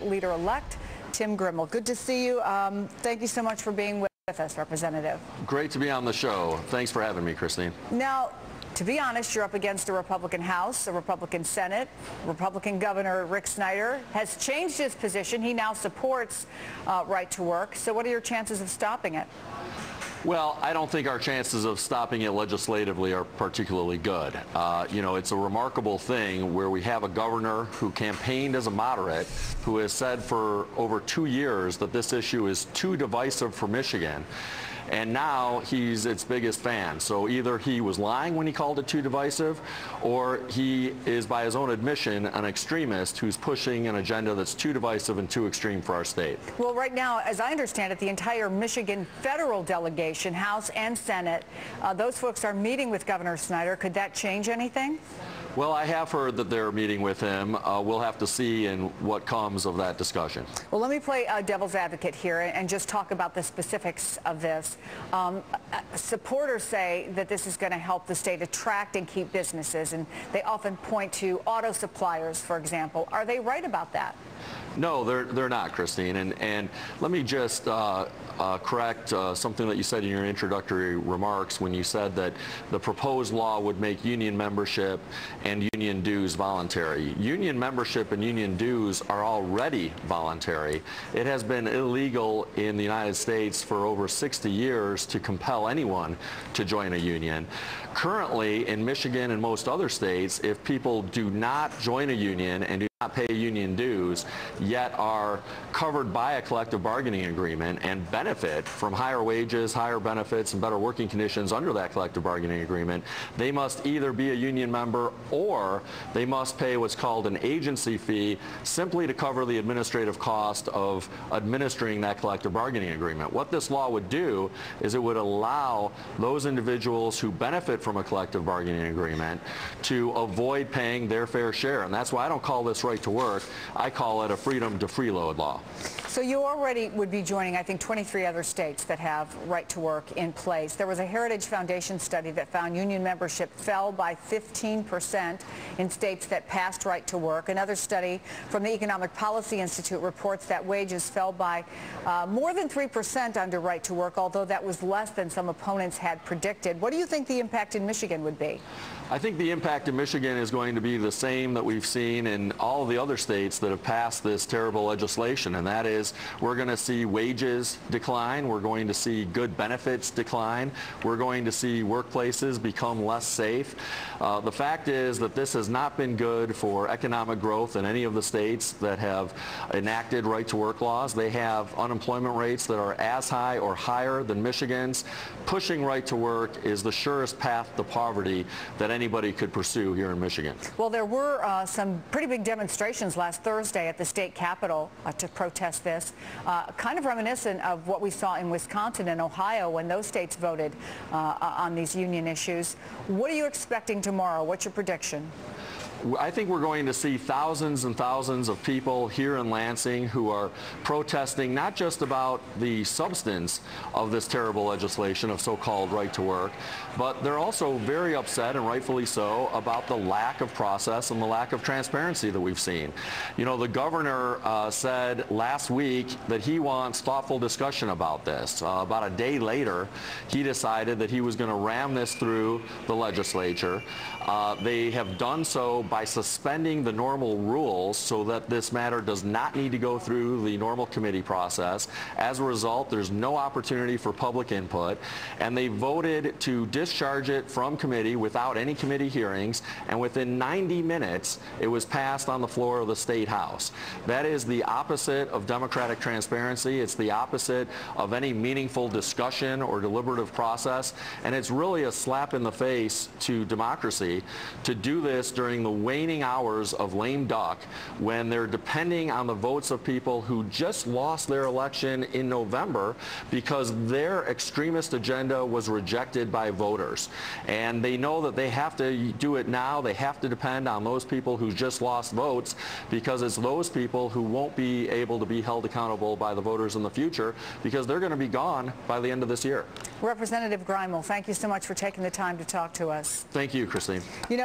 Leader-elect Tim Greimel. Good to see you. Thank you so much for being with us, Representative. Great to be on the show. Thanks for having me, Christine. Now, to be honest, you're up against a Republican House, a Republican Senate. Republican Governor Rick Snyder has changed his position. He now supports right to work. So what are your chances of stopping it? Well, I don't think our chances of stopping it legislatively are particularly good. You know, it's a remarkable thing where we have a governor who campaigned as a moderate, who has said for over 2 years that this issue is too divisive for Michigan. And now he's its biggest fan. So either he was lying when he called it too divisive, or he is, by his own admission, an extremist who's pushing an agenda that's too divisive and too extreme for our state. Well, right now, as I understand it, the entire Michigan federal delegation, House and Senate, those folks are meeting with Governor Snyder. Could that change anything? Well, I have heard that they're meeting with him. We'll have to see in what comes of that discussion. Well, let me play devil's advocate here and just talk about the specifics of this. Supporters say that this is going to help the state attract and keep businesses, and they often point to auto suppliers, for example. Are they right about that? No, they're not, Christine. And let me just correct something that you said in your introductory remarks when you said that the proposed law would make union membership and union dues voluntary. Union membership and union dues are already voluntary. It has been illegal in the United States for over 60 years to compel anyone to join a union. Currently, in Michigan and most other states, if people do not join a union and do not pay union dues, yet are covered by a collective bargaining agreement and benefit from higher wages, higher benefits, and better working conditions under that collective bargaining agreement, they must either be a union member or they must pay what's called an agency fee simply to cover the administrative cost of administering that collective bargaining agreement. What this law would do is it would allow those individuals who benefit from a collective bargaining agreement to avoid paying their fair share. And that's why I don't call this right to work. I call it a freedom to freeload law. So you already would be joining, I think, 23 other states that have right to work in place. There was a Heritage Foundation study that found union membership fell by 15% in states that passed right to work. Another study from the Economic Policy Institute reports that wages fell by more than 3% under right to work, although that was less than some opponents had predicted. What do you think the impact in Michigan would be? I think the impact in Michigan is going to be the same that we've seen in all of the other states that have passed this terrible legislation, and that is we're going to see wages decline, we're going to see good benefits decline, we're going to see workplaces become less safe. The fact is that this has not been good for economic growth in any of the states that have enacted right-to-work laws. They have unemployment rates that are as high or higher than Michigan's. Pushing right to work is the surest path to poverty that anybody could pursue here in Michigan. Well, there were some pretty big demonstrations last Thursday at the state capitol to protest this, kind of reminiscent of what we saw in Wisconsin and Ohio when those states voted on these union issues. What are you expecting tomorrow? What's your prediction? I think we're going to see thousands and thousands of people here in Lansing who are protesting not just about the substance of this terrible legislation of so-called right to work, but they're also very upset, and rightfully so, about the lack of process and the lack of transparency that we've seen. You know, the governor said last week that he wants thoughtful discussion about this. About a day later, he decided that he was going to ram this through the legislature. They have done so by suspending the normal rules so that this matter does not need to go through the normal committee process. As a result, there's no opportunity for public input, and they voted to discharge it from committee without any committee hearings, and within 90 minutes it was passed on the floor of the State House. That is the opposite of democratic transparency. It's the opposite of any meaningful discussion or deliberative process, and it's really a slap in the face to democracy to do this during the waning hours of lame duck when they're depending on the votes of people who just lost their election in November because their extremist agenda was rejected by voters. And they know that they have to do it now. They have to depend on those people who just lost votes because it's those people who won't be able to be held accountable by the voters in the future because they're going to be gone by the end of this year. Representative Greimel, thank you so much for taking the time to talk to us. Thank you, Christine. You know,